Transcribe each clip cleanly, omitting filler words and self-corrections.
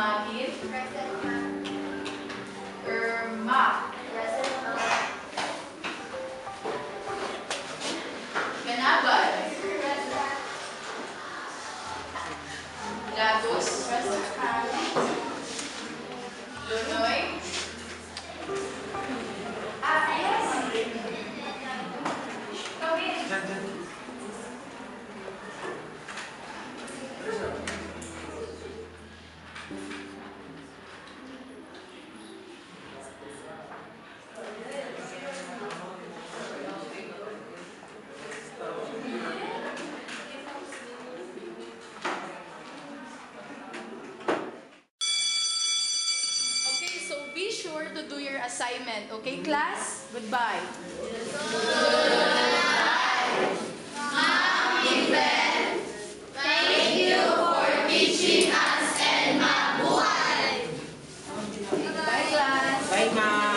Makin. Present, ma'am. Irma. Present, ma'am. Ganabal. Present. Latus. Present, ma'am. Lunoy. Yes. Come in. Okay, so be sure to do your assignment. Okay, class? Goodbye. Thank you for teaching us and mabuhay. Bye, class. Bye, ma'am.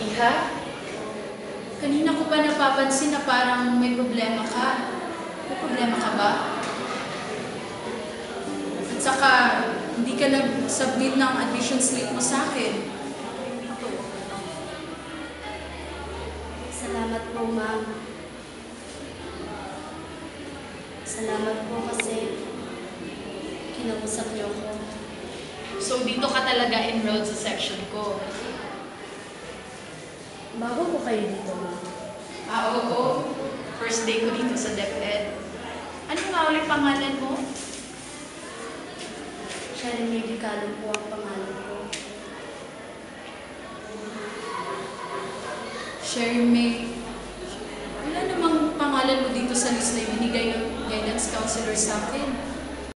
Iha? Kanina ko pa napapansin na parang may problema ka. May problema ka ba? At saka, hindi ka nag-submit ng admission slip mo sa akin. Salamat po, ma'am. Salamat po kasi kinausap niyo ako. So, dito ka talaga enrolled sa section ko. Bago po kayo dito, ma'am. Oo. First day ko dito sa DepEd. Ano nga ulit pangalan mo? Sharon May Dicalo po ang pangalan ko. Sherry May. Wala namang pangalan mo dito sa list na ibinigay ng guidance counselor sa akin.